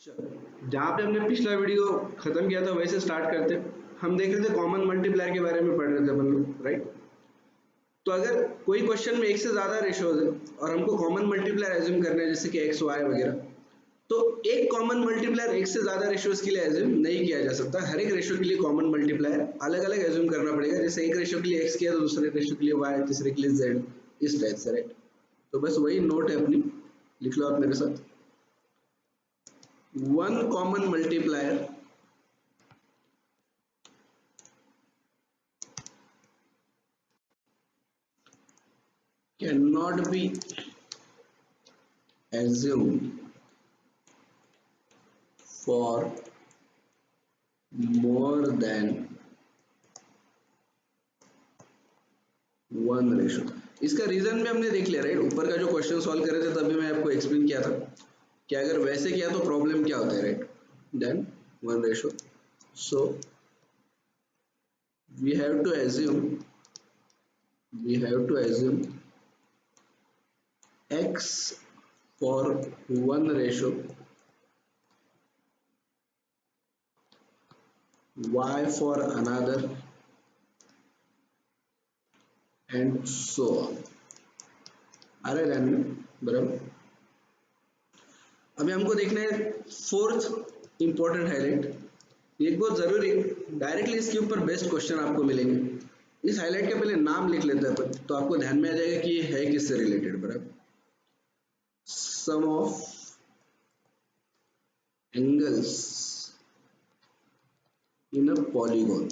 चलो, जहाँ पे हमने पिछला वीडियो खत्म किया था वैसे स्टार्ट करते। हम देख रहे थे कॉमन मल्टीप्लायर के बारे में पढ़ रहे थे अपन लोग, राइट। तो अगर कोई क्वेश्चन में एक से ज्यादा रेशियोज है और हमको कॉमन मल्टीप्लायर एज्यूम करना है जैसे कि एक्स वाई वगैरह, तो एक कॉमन मल्टीप्लायर एक से ज्यादा रेशियोज के लिए एज्यूम नहीं किया जा सकता। हर एक रेशियो के लिए कॉमन मल्टीप्लायर अलग अलग एज्यूम करना पड़ेगा। जैसे एक रेशियो के लिए एक्स किया तो दूसरे रेशियो के लिए वाई, तीसरे के लिए जेड, इस टाइप से, राइट। तो बस वही नोट है अपनी, लिख लो आप मेरे साथ। One common multiplier cannot be assumed for more than one ratio. इसका रीजन भी हमने देख लिया, राइट। ऊपर का जो क्वेश्चन सॉल्व कर रहे थे तभी मैं आपको एक्सप्लेन किया था कि अगर वैसे किया तो प्रॉब्लम क्या होता है, right. Then one ratio, so we have to assume x for one ratio, y for another, and so on। आ रहा है ध्यान में, बराबर। अभी हमको देखना है फोर्थ इंपॉर्टेंट हाईलाइट। ये बहुत जरूरी है, डायरेक्टली इसके ऊपर बेस्ट क्वेश्चन आपको मिलेंगे। इस हाईलाइट के पहले नाम लिख लेते हैं अपन, तो आपको ध्यान में आ जाएगा कि ये है किससे रिलेटेड, बराबर। Sum of angles in a polygon,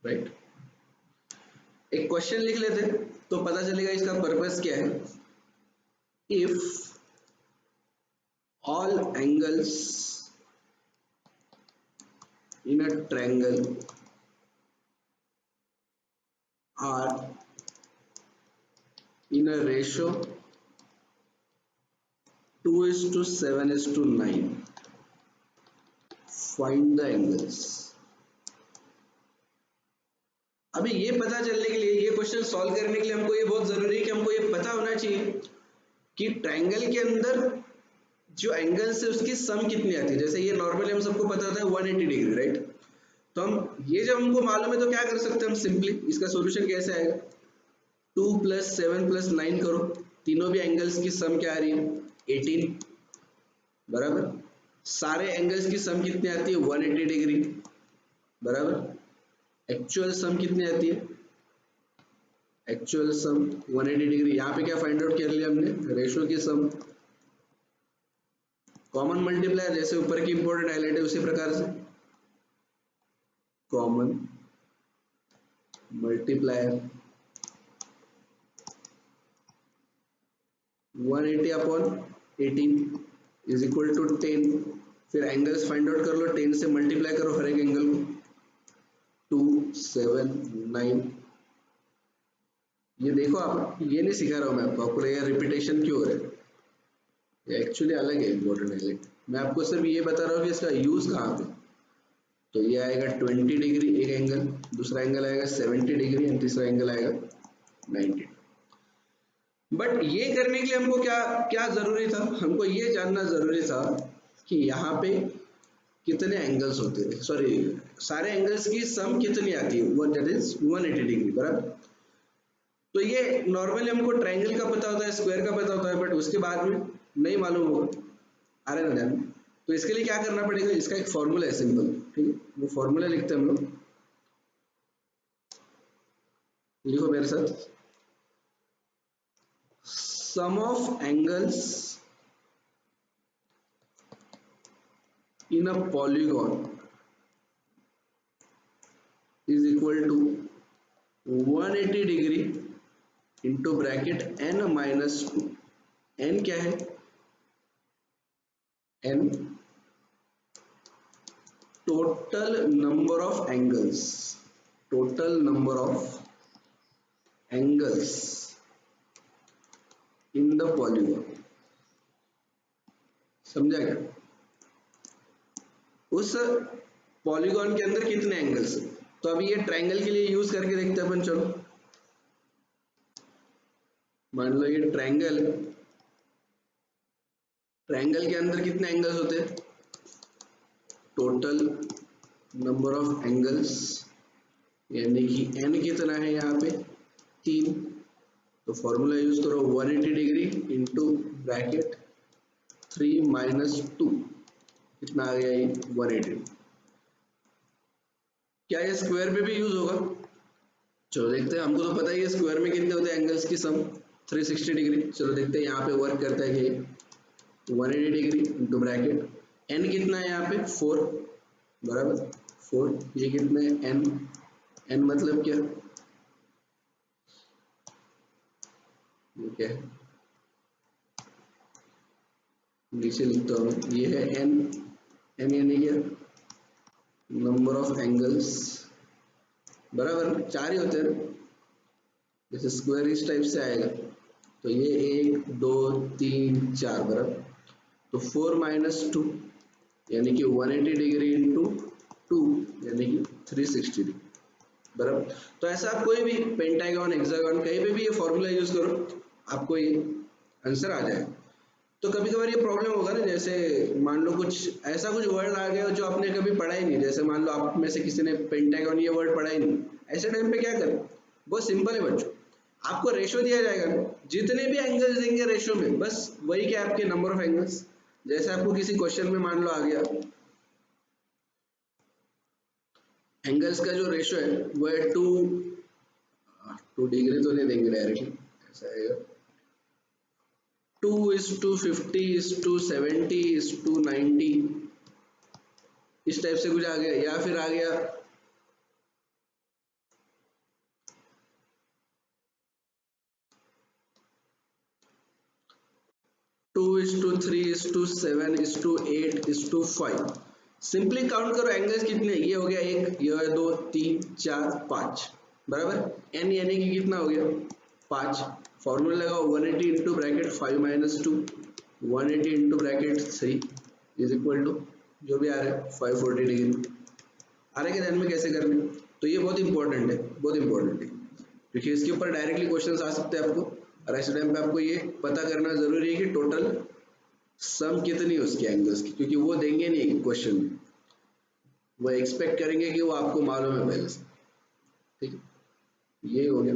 right. एक क्वेश्चन लिख लेते हैं तो पता चलेगा इसका पर्पस क्या है। If all angles in a triangle are in a ratio 2:7:9, find the angles। अभी ये पता चलने के लिए, ये क्वेश्चन सॉल्व करने के लिए हमको ये बहुत जरूरी है कि हमको ये पता होना चाहिए कि ट्रायंगल के अंदर जो एंगल्स है उसकी सम कितनी आती है। जैसे ये नॉर्मली हम सबको पता होता है 180 डिग्री, राइट। तो हम ये जब हमको मालूम है तो क्या कर सकते हैं हम सिंपली, इसका सॉल्यूशन कैसे आएगा, 2 + 7 + 9 करो, तीनों भी एंगल्स की सम क्या आ रही है 18, बराबर। सारे एंगल्स की सम कितनी आती है 180 डिग्री, बराबर। एक्चुअल सम कितनी आती है, एक्चुअल सम 180 डिग्री। यहाँ पे क्या फाइंड आउट कर लिया हमने, रेशियो की सम। कॉमन मल्टीप्लायर जैसे ऊपर की इंपॉर्टेंट हाईलाइट है उसी प्रकार से common multiplier 180 upon 18 is equal to 10। फिर एंगल्स फाइंड आउट कर लो, 10 से मल्टीप्लाई करो हर एक एंगल को, 2, 7, 9। ये देखो आप, ये नहीं सिखा रहा हूं मैं आपको लगेगा रिपीटेशन क्यों हो रहा है, ये एक्चुअली अलग है इंपॉर्टेंट है। मैं आपको सिर्फ ये बता रहा हूँ कि इसका यूज कहाँ पे। तो ये आएगा 20 डिग्री एक एंगल, दूसरा एंगल आएगा 70 डिग्री एंड तीसरा एंगल आएगा 90। बट ये करने के लिए हमको क्या क्या जरूरी था, हमको ये जानना जरूरी था कि यहाँ पे कितने एंगल्स होते हैं, सॉरी सारे एंगल्स की सम कितनी आती है, वो दैट इज 180 डिग्री, बराबर। तो ये नॉर्मली हमको ट्रायंगल का पता होता है, स्क्वायर का पता होता है, बट उसके बाद में नहीं मालूम होगा, आ रहा है ना ध्यान में। तो इसके लिए क्या करना पड़ेगा, इसका एक फॉर्मूला है सिंपल, ठीक है। वो फॉर्मूला लिखते हैं हम लोग, लिखो मेरे साथ। Sum of angles in a polygon is equal to 180 degree into bracket n minus 2। n क्या है, n total number of angles, total number of angles in the polygon. समझा क्या, उस पॉलीगॉन के अंदर कितने एंगल्स हैं। तो अभी ये ट्रायंगल के लिए यूज करके देखते हैं अपन, चलो। मान लो ये ट्रायंगल ट्रायंगल के अंदर कितने एंगल्स होते हैं? टोटल नंबर ऑफ एंगल्स, यानी कि n कितना है यहाँ पे? 3। तो फॉर्मूला यूज करो 180 डिग्री इंटू ब्रैकेट 3 माइनस 2, कितना आ गया ये? 180। क्या ये स्क्वायर में भी यूज होगा? चलो देखते हैं, हमको तो पता ही है स्क्वायर में कितने होते हैं एंगल्स की सम, 360 डिग्री। चलो देखते हैं यहाँ पे वर्क करता है कि 180 डिग्री इंटू ब्रैकेट n कितना है यहाँ पे? 4, बराबर 4। ये कितने है? n मतलब क्या? ये क्या है? नीचे लिखता हूँ, ये है n यानी क्या? नंबर ऑफ एंगल्स, बराबर 4 ही होते हैं ना, जैसे स्क्वायर इस टाइप से आएगा। तो ये 1 2 3 4, बराबर। तो 4 माइनस 2 यानी कि 180 डिग्री इंटू 2 यानी कि 360 डिग्री, बराबर। तो ऐसा आप कोई भी पेंटागन, हेक्सागन, कहीं पे भी ये फॉर्मूला यूज करो, आपको ये आंसर आ जाए। तो कभी कभार ये प्रॉब्लम होगा ना, जैसे मान लो कुछ ऐसा कुछ वर्ड आ गया जो आपने कभी पढ़ा ही नहीं, जैसे मान लो आप में से किसी ने पेंटागन ये वर्ड पढ़ा ही नहीं, ऐसे टाइम पे क्या करें? बहुत सिंपल है बच्चों, आपको रेशो दिया जाएगा, जितने भी एंगल्स देंगे रेशो में, बस वही क्या आपके नंबर ऑफ एंगल्स। जैसे आपको किसी क्वेश्चन में मान लो आ गया एंगल्स का जो रेशो है वो है 2 डिग्री तो नहीं देंगे डायरेक्टली, ऐसा आएगा 2:50:70:90, इस टाइप से कुछ आ गया। या फिर आ गया 2:3:7:8:5। सिंपली काउंट करो एंगल्स कितने, ये हो गया 1, ये है 2 3 4 5, बराबर। n यानी कि कितना हो गया? 5। फॉर्मूला लगाओ 180 into bracket 5 minus 2, 180 into bracket 3 is equal to जो भी आ रहा है 540 डिग्री। आ रहा है कि ध्यान में कैसे करने? तो ये बहुत इंपॉर्टेंट है, बहुत इंपॉर्टेंट है, क्योंकि इसके ऊपर डायरेक्टली क्वेश्चन आ सकते हैं आपको, और ऐसे टाइम पे आपको ये पता करना जरूरी है कि टोटल सम कितनी है उसके एंगल्स की, क्योंकि वो देंगे नहीं क्वेश्चन में, वो एक्सपेक्ट करेंगे कि वो आपको मालूम है पहले से। ठीक है, ये हो गया।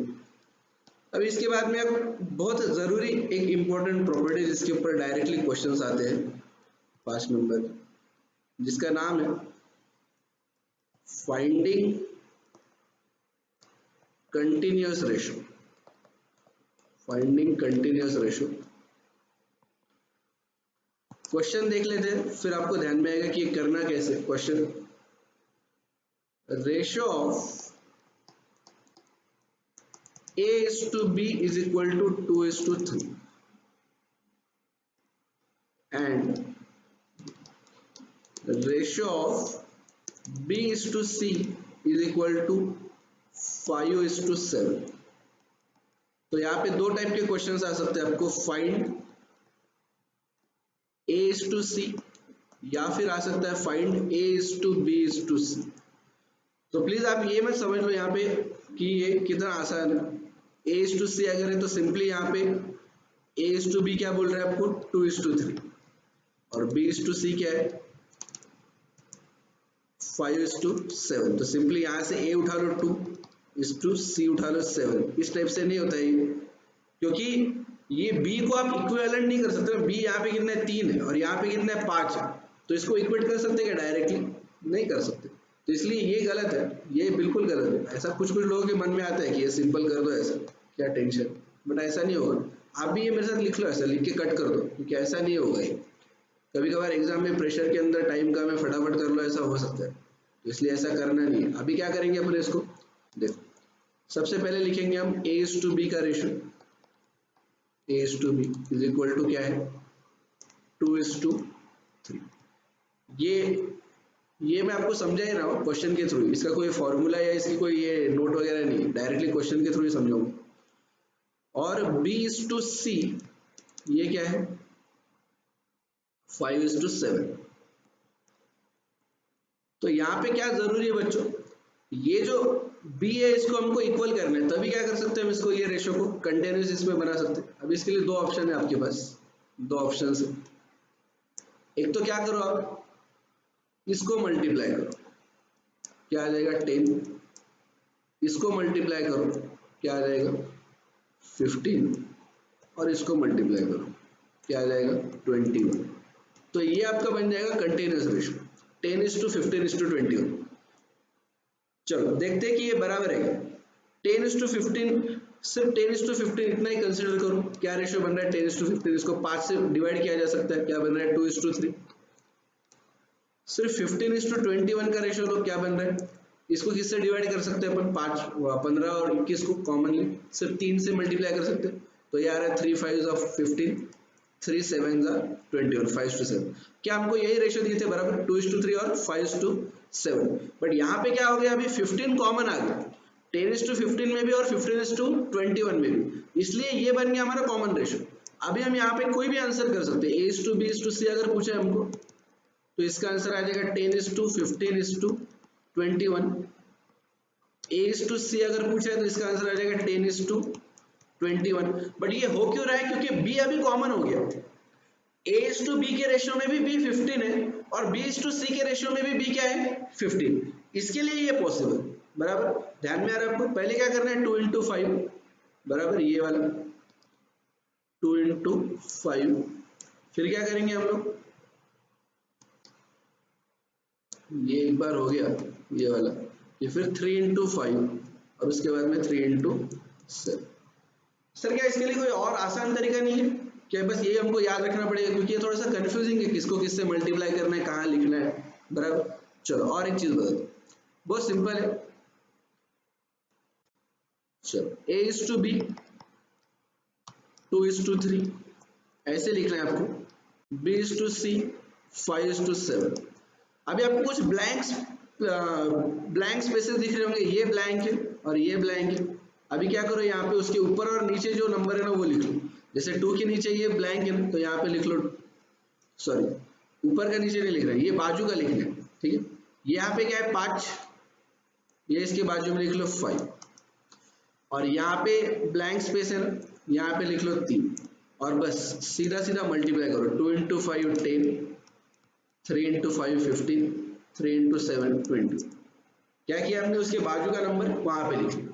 अब इसके बाद में अब बहुत जरूरी एक इंपॉर्टेंट प्रॉपर्टी जिसके ऊपर डायरेक्टली क्वेश्चंस आते हैं 5 नंबर, जिसका नाम है finding continuous ratio. Finding continuous ratio, question देख लेते हैं, फिर आपको ध्यान में आएगा कि ये करना कैसे। Question, ratio of A is to B is equal to 2:3 and the ratio of B is to C is equal to 5:7। तो यहाँ पे दो टाइप के क्वेश्चंस आ सकते हैं आपको, find A is to C या फिर आ सकता है find A is to B is to C। तो प्लीज आप ये मत समझ लो यहाँ पे कि ये कितना आसान है। A is to C अगर है तो सिंपली यहाँ पे A is to B क्या बोल रहा है आपको? 2:3, और B is to C क्या है? 5:7। तो सिंपली यहाँ से A उठा लो 2:C उठा लो 7, इस टाइप से नहीं होता है ये, क्योंकि ये B को आप इक्विवेलेंट नहीं कर सकते। B यहाँ पे कितना है? 3 है, और यहाँ पे कितना है? 5 है। तो इसको इक्वेट कर सकते क्या डायरेक्टली? नहीं कर सकते। तो इसलिए ये गलत है, ये बिल्कुल गलत है। ऐसा कुछ कुछ लोगों के मन में आता है कि ये सिंपल कर दो ऐसा, क्या टेंशन, बट ऐसा नहीं होगा। आप भी ये मेरे साथ लिख लो, ऐसा लिख के कट कर दो, क्योंकि ऐसा नहीं होगा ये। कभी कभार एग्जाम में प्रेशर के अंदर टाइम कम है, फटाफट कर लो, ऐसा हो सकता है, तो इसलिए ऐसा करना नहीं है। अभी क्या करेंगे अपन इसको देखो, सबसे पहले लिखेंगे हम A is to B का ratio, A is to B is equal to क्या है? 2:3। ये मैं आपको समझा ही रहा हूँ क्वेश्चन के थ्रू, इसका कोई फॉर्मूला या इसकी कोई ये नोट वगैरह नहीं, डायरेक्टली क्वेश्चन के थ्रू ही समझाऊंगा। और B is to C ये क्या है? 5:7। तो यहाँ पे क्या जरूरी है बच्चों, ये जो B है इसको हमको इक्वल करना है, तभी क्या कर सकते हैं हम इसको, ये रेशो को कंटिन्यूअस इसमें बना सकते हैं। अब इसके लिए दो ऑप्शन है आपके पास, दो ऑप्शन है। एक तो क्या करो आप, इसको मल्टीप्लाई करो, क्या आ जाएगा 10, इसको मल्टीप्लाई करो, क्या आ जाएगा 15, और इसको मल्टीप्लाई करो, क्या आ जाएगा 21। तो ये आपका बन जाएगा कंटिन्यूअस रेशियो 10:15:21। चलो देखते हैं कि ये बराबर है क्या। 10:15, सिर्फ 10:15 इतना ही कंसिडर करो। क्या रेशियो बन रहा है 10:15, इसको 5 से डिवाइड किया जा सकता है, क्या बन रहा है 2:3। सिर्फ 15:21 का रेशियो लो, क्या बन रहा है, इसको किससे डिवाइड कर सकते हैं अपन, 5 15 और 21 को कॉमनली सिर्फ 3 से मल्टीप्लाई कर सकते हैं, तो ये आ रहा है 3 5 15, 3 7 21, 5:7। क्या हमको यही रेशियो दिए थे बराबर 2:3 और 5:7, बट यहाँ पे क्या हो गया, अभी 15 कॉमन आ गया 10:15 में भी और 15:21 में भी, इसलिए ये बन गया हमारा कॉमन रेशियो। अभी हम यहाँ पे कोई भी आंसर कर सकते हैं, A:B:C अगर पूछे हमको तो इसका आंसर आ जाएगा 10:15:21। A:C अगर पूछा है तो इसका आंसर आ जाएगा 10:21। बट ये हो क्यों रहा है, क्योंकि B अभी कॉमन हो गया। A:B के रेशियो में भी B 15 है और B:C के रेशियो में भी B क्या है 15, इसके लिए ये पॉसिबल। बराबर, ध्यान में आ रहा है आपको। पहले क्या करना है 2 × 5 बराबर ये वाला 2 × 5, फिर क्या करेंगे हम लोग, ये एक बार हो गया ये वाला, ये फिर 3 × 5 और उसके बाद में 3 × 7। सर क्या इसके लिए कोई और आसान तरीका नहीं है क्या, बस ये हमको याद रखना पड़ेगा, क्योंकि ये थोड़ा सा कंफ्यूजिंग है, किसको किससे मल्टीप्लाई करना है, कहाँ लिखना है। बराबर, चलो और एक चीज बता दो, बहुत सिंपल है। चलो A:B 2:3 ऐसे लिखना है आपको, B:C 5:7। अभी आपको कुछ ब्लैंक स्पेसेस दिख रहे होंगे, ये ब्लैंक है और ये ब्लैंक है। अभी क्या करो, यहाँ पे उसके ऊपर और नीचे जो नंबर है ना वो लिख लो। जैसे 2 के नीचे ये ब्लैंक है तो यहाँ पे लिख लो, सॉरी ऊपर का नीचे नहीं लिख रहा है, ये बाजू का लिखना है, ठीक है। यहाँ पे क्या है 5, ये इसके बाजू में लिख लो 5, और यहाँ पे ब्लैंक स्पेस है ना, यहाँ पे लिख लो 3, और बस सीधा सीधा मल्टीप्लाई करो। 2 × 5 10, 3 × 5 15, 3 × 7 20। क्या किया हमने, उसके बाजू का नंबर वहां पे लिख लिया।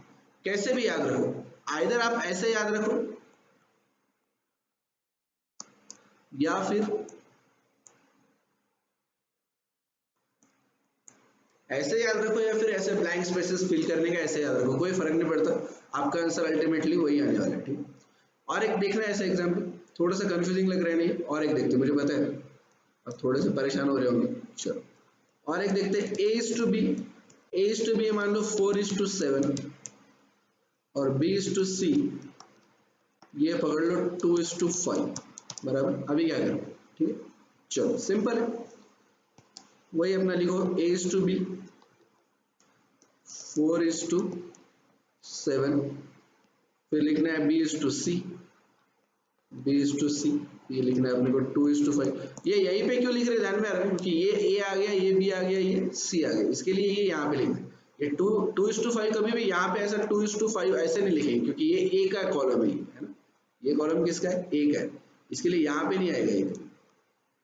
कैसे भी याद रखो, आइदर आप ऐसे याद रखो या फिर ऐसे याद रखो, या फिर ऐसे ब्लैंक स्पेसेस फिल करने का ऐसे याद रखो, कोई फर्क नहीं पड़ता, आपका आंसर अल्टीमेटली वही आने वाला है, ठीक। और एक देखना है ऐसा एग्जाम्पल, थोड़ा सा कंफ्यूजिंग लग रहा है नहीं, और एक देखते, मुझे पता है अब थोड़े से परेशान हो रहे होंगे। चलो और एक देखते हैं, A:B मान लो 4:7 और B:C ये पकड़ लो 2:5 बराबर। अभी क्या करो, ठीक है, चलो सिंपल है, वही अपना लिखो A:B 4:7, फिर लिखना है B:C ये लिखना है अपने को 2:5। ये यहीं पे क्यों लिख रहे हैं ध्यान में आ रहा है, क्योंकि ये A आ गया, ये B आ गया, ये C आ गया, इसके लिए ये यहाँ पे लिखना है। ये 2:5 कभी भी यहाँ पे ऐसा 2:5 ऐसे नहीं लिखेंगे, क्योंकि ये A का कॉलम है ना, ये कॉलम किसका है, A का है, इसके लिए यहाँ पे नहीं आएगा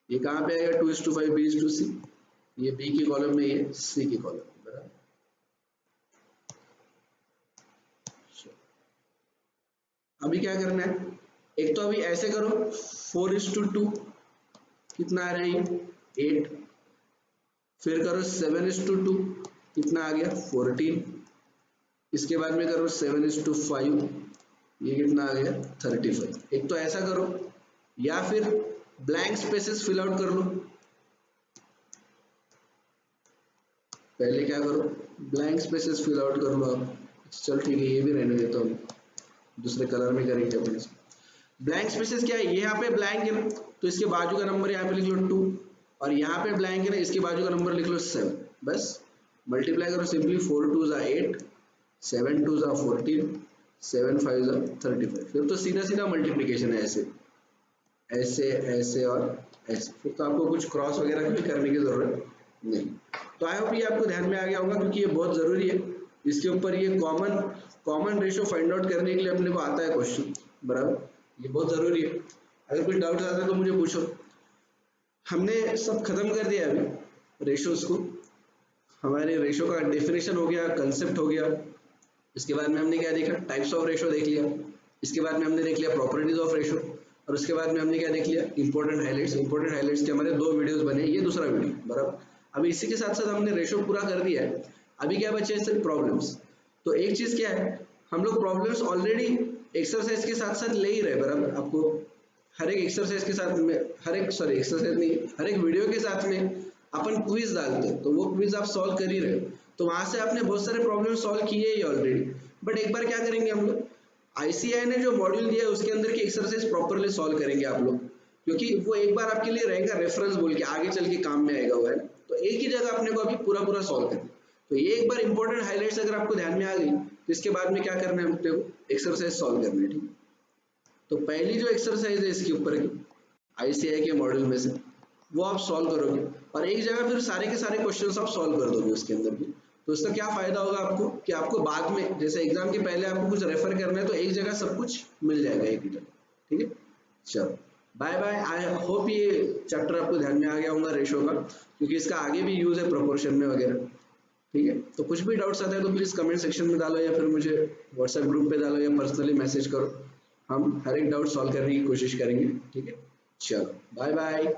ये कहाँ पे आएगा 2:5 B:C, ये B के कॉलम में, ये C के कॉलम में, बराबर। अभी क्या करना है, एक तो अभी ऐसे करो 4:2 कितना आ रहा है 8, फिर करो 7:2 कितना आ गया 14, इसके बाद में करो 7:5 ये कितना आ गया 35। एक तो ऐसा करो, या फिर ब्लैंक स्पेसेस फिल आउट कर लो। पहले क्या करो, ब्लैंक स्पेसेस फिल आउट कर लो आप। चल ठीक है, ये भी रहने देता हूँ, दूसरे कलर में करेंगे अपने। ब्लैंक स्पेसेस क्या है, ये यहाँ पे ब्लैंक है ना, तो इसके बाजू का नंबर यहाँ पे लिख लो 2, और यहाँ पे ब्लैंक है ना, इसके बाजू का नंबर लिख लो 7। बस मल्टीप्लाई करो सिंपली, 4 2 8, 7 2 14, 7 5 35। फिर तो सीधा सीधा मल्टीप्लीकेशन है, ऐसे ऐसे ऐसे और ऐसे, फिर तो आपको कुछ क्रॉस वगैरह भी करने की जरूरत नहीं। तो आई होप ये आपको ध्यान में आ गया होगा, क्योंकि ये बहुत जरूरी है, इसके ऊपर ये कॉमन रेशियो फाइंड आउट करने के लिए अपने को आता है क्वेश्चन, बराबर, ये बहुत जरूरी है। अगर कोई डाउट आता है तो मुझे पूछो। हमने सब खत्म कर दिया अभी रेशोज को। हमारे रेशो का डेफिनेशन हो गया, कंसेप्ट हो गया। इसके बाद में हमने क्या देखा, टाइप्स ऑफ रेशो देख लिया। इसके बाद में हमने देख लिया प्रॉपर्टीज ऑफ रेशो, और उसके बाद में हमने क्या देख लिया, इंपॉर्टेंट हाइलाइट्स। इंपॉर्टेंट हाइलाइट्स के हमारे 2 वीडियोस बने, ये दूसरा वीडियो बराबर। अभी इसी के साथ साथ हमने रेशो पूरा कर दिया है। अभी क्या बचे सिर्फ प्रॉब्लम्स। तो एक चीज क्या है, हम लोग प्रॉब्लम्स ऑलरेडी एक्सरसाइज के साथ साथ ले ही रहे बराबर। आपको हर एक एक्सरसाइज के साथ में, एक्सरसाइज नहीं, हर एक वीडियो के साथ में अपन क्विज डालते हैं, तो वो क्विज आप सॉल्व कर ही रहे हो। तो वहां से आपने बहुत सारे प्रॉब्लम सॉल्व किए ही ऑलरेडी। बट एक बार क्या करेंगे हम लोग, आईसीआई ने जो मॉड्यूल दिया है उसके अंदर की एक्सरसाइज प्रॉपरली सॉल्व करेंगे आप लोग, क्योंकि वो एक बार आपके लिए रहेगा रेफरेंस बोल के, आगे चल के काम में आएगा वो, है ना। तो एक ही जगह अपने को अभी पूरा पूरा सॉल्व करना। तो ये एक बार इंपॉर्टेंट हाइलाइट्स अगर आपको ध्यान में आ गई, तो इसके बाद में क्या करना है, अपने को एक्सरसाइज सॉल्व करना है, ठीक है। तो पहली जो एक्सरसाइज है इसके ऊपर की आईसीआई के मॉड्यूल में से, वो आप सॉल्व करोगे और एक जगह फिर सारे के सारे क्वेश्चंस आप सॉल्व कर दोगे उसके अंदर भी। तो इसका क्या फायदा होगा आपको, कि आपको बाद में जैसे एग्जाम के पहले आपको कुछ रेफर करना है तो एक जगह सब कुछ मिल जाएगा एक ही जगह, ठीक है। चलो बाय बाय। आई होप ये चैप्टर आपको ध्यान में आ गया होगा रेशो का, क्योंकि इसका आगे भी यूज है प्रोपोर्शन में वगैरह, ठीक है। तो कुछ भी डाउट्स आता है तो प्लीज कमेंट सेक्शन में डालो, या फिर मुझे व्हाट्सएप ग्रुप पे डालो, या पर्सनली मैसेज करो। हम हर एक डाउट सॉल्व करने की कोशिश करेंगे, ठीक है। चलो बाय बाय।